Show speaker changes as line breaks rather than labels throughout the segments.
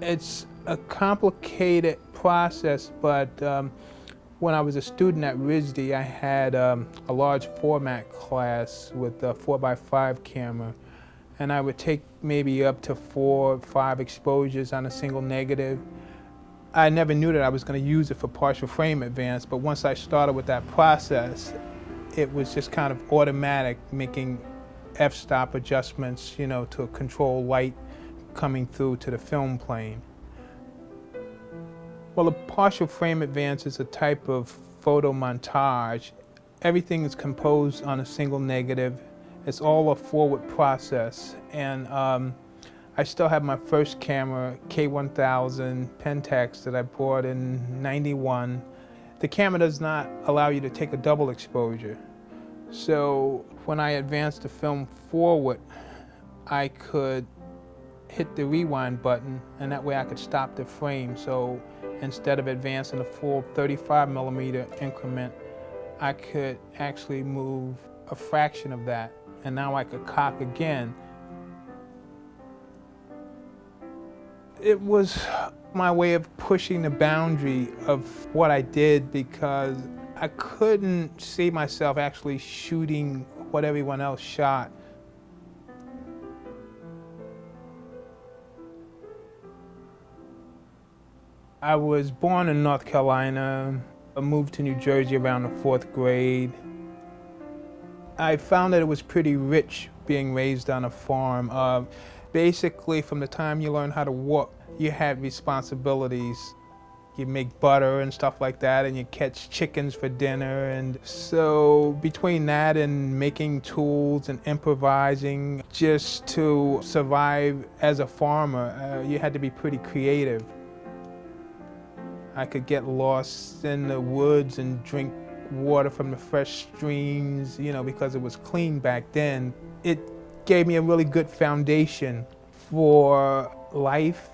It's a complicated process, but when I was a student at RISD, I had a large format class with a 4x5 camera, and I would take maybe up to 4 or 5 exposures on a single negative. I never knew that I was going to use it for partial frame advance, but once I started with that process, it was just kind of automatic, making f-stop adjustments, to control light coming through to the film plane. Well, a partial frame advance is a type of photo montage. Everything is composed on a single negative. It's all a forward process. And I still have my first camera, K1000 Pentax, that I bought in '91. The camera does not allow you to take a double exposure. So when I advanced the film forward, I could hit the rewind button, and that way I could stop the frame. So instead of advancing a full 35mm increment, I could actually move a fraction of that, and now I could cock again. It was my way of pushing the boundary of what I did, because I couldn't see myself actually shooting what everyone else shot. I was born in North Carolina. I moved to New Jersey around the 4th grade. I found that it was pretty rich being raised on a farm. Basically, from the time you learn how to walk, you had responsibilities. You make butter and stuff like that, and you catch chickens for dinner. And so between that and making tools and improvising just to survive as a farmer, you had to be pretty creative. I could get lost in the woods and drink water from the fresh streams, because it was clean back then. It gave me a really good foundation for life,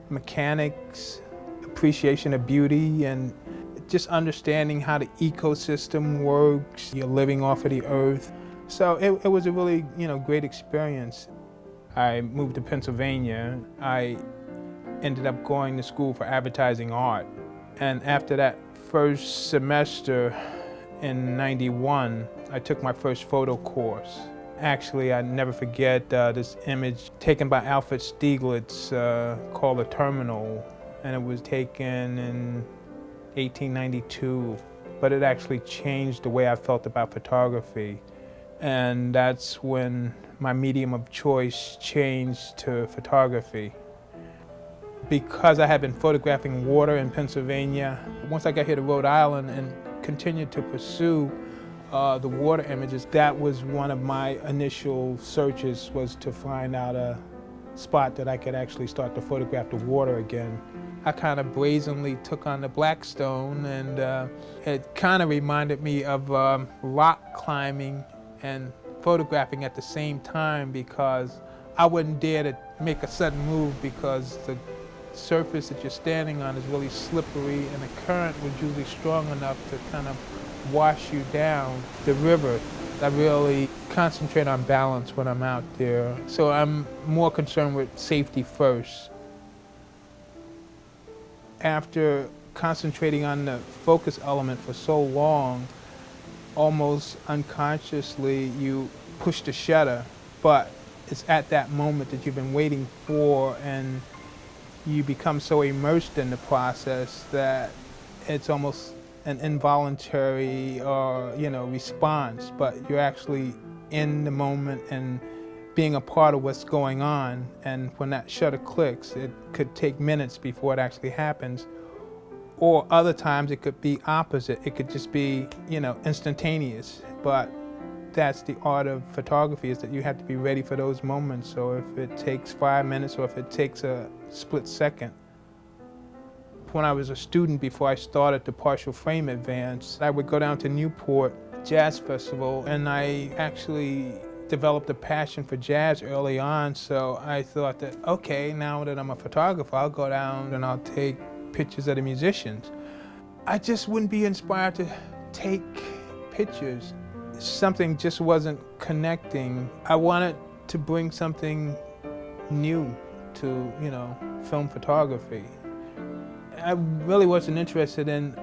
mechanics, appreciation of beauty, and just understanding how the ecosystem works. You're living off of the earth. So it was a really, great experience. I moved to Pennsylvania. I ended up going to school for advertising art. And after that first semester in '91, I took my first photo course. Actually, I never forget this image taken by Alfred Stieglitz called The Terminal, and it was taken in 1892. But it actually changed the way I felt about photography. And that's when my medium of choice changed to photography. Because I had been photographing water in Pennsylvania, once I got here to Rhode Island and continued to pursue the water images, that was one of my initial searches, was to find out a spot that I could actually start to photograph the water again. I kind of brazenly took on the Blackstone, and it kind of reminded me of rock climbing and photographing at the same time, because I wouldn't dare to make a sudden move, because the surface that you're standing on is really slippery, and the current was usually strong enough to kind of wash you down the river. I really concentrate on balance when I'm out there, so I'm more concerned with safety first. After concentrating on the focus element for so long, almost unconsciously you push the shutter, but it's at that moment that you've been waiting for, and you become so immersed in the process that it's almost an involuntary response, but you're actually in the moment and being a part of what's going on. And when that shutter clicks, it could take minutes before it actually happens. Or other times it could be opposite. It could just be, instantaneous. But that's the art of photography, is that you have to be ready for those moments. So if it takes 5 minutes or if it takes a split second. When I was a student, before I started the partial frame advance, I would go down to Newport Jazz Festival, and I actually developed a passion for jazz early on. So I thought that, okay, now that I'm a photographer, I'll go down and I'll take pictures of the musicians. I just wouldn't be inspired to take pictures. Something just wasn't connecting. I wanted to bring something new to, film photography. I really wasn't interested in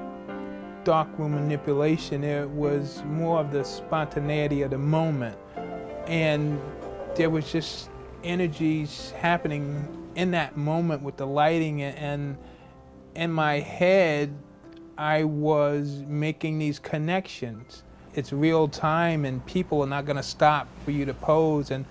darkroom manipulation. It was more of the spontaneity of the moment. And there was just energies happening in that moment with the lighting, and in my head, I was making these connections. It's real time and people are not gonna stop for you to pose. And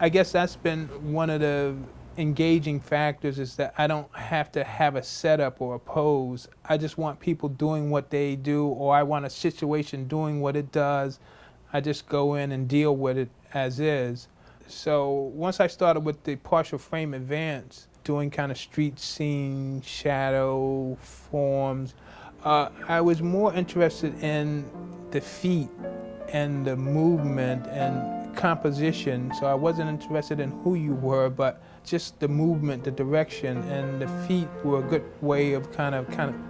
I guess that's been one of the engaging factors, is that I don't have to have a setup or a pose. I just want people doing what they do, or I want a situation doing what it does. I just go in and deal with it as is. So once I started with the partial frame advance, doing kind of street scene, shadow, forms, I was more interested in the feet and the movement and composition. So I wasn't interested in who you were, but just the movement, the direction, and the feet were a good way of kind of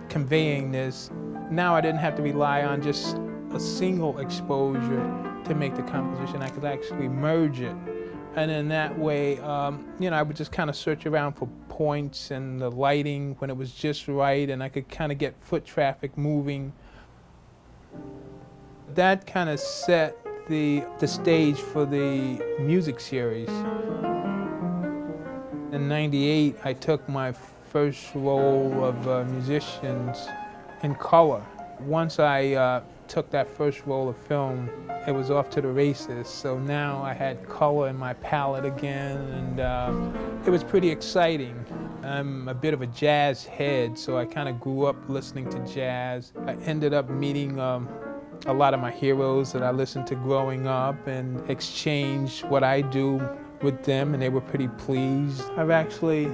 conveying this. Now I didn't have to rely on just a single exposure to make the composition. I could actually merge it. And in that way, I would just kind of search around for points and the lighting when it was just right, and I could kind of get foot traffic moving. That kind of set the stage for the music series. In '98, I took my first role of musicians in color. Once I took that first roll of film, it was off to the races. So now I had color in my palette again, and it was pretty exciting. I'm a bit of a jazz head, so I kind of grew up listening to jazz. I ended up meeting a lot of my heroes that I listened to growing up and exchanged what I do with them, and they were pretty pleased. I've actually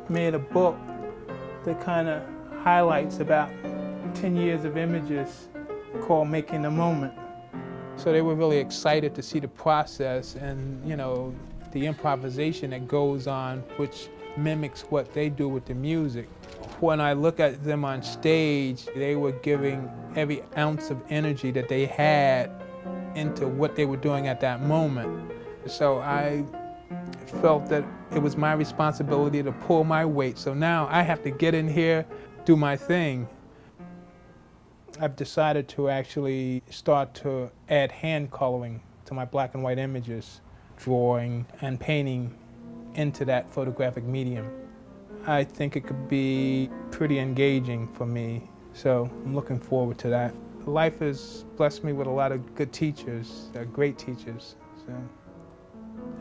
made a book that kind of highlights about 10 years of images called Making the Moment. So they were really excited to see the process and, the improvisation that goes on, which mimics what they do with the music. When I look at them on stage, they were giving every ounce of energy that they had into what they were doing at that moment. So I felt that it was my responsibility to pull my weight. So now I have to get in here, do my thing. I've decided to actually start to add hand coloring to my black and white images, drawing and painting into that photographic medium. I think it could be pretty engaging for me, so I'm looking forward to that. Life has blessed me with a lot of good teachers, great teachers,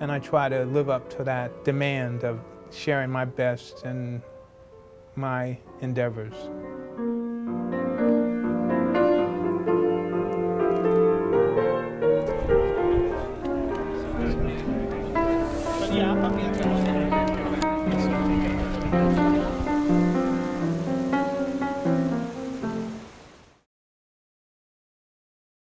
and I try to live up to that demand of sharing my best in my endeavors. Yeah,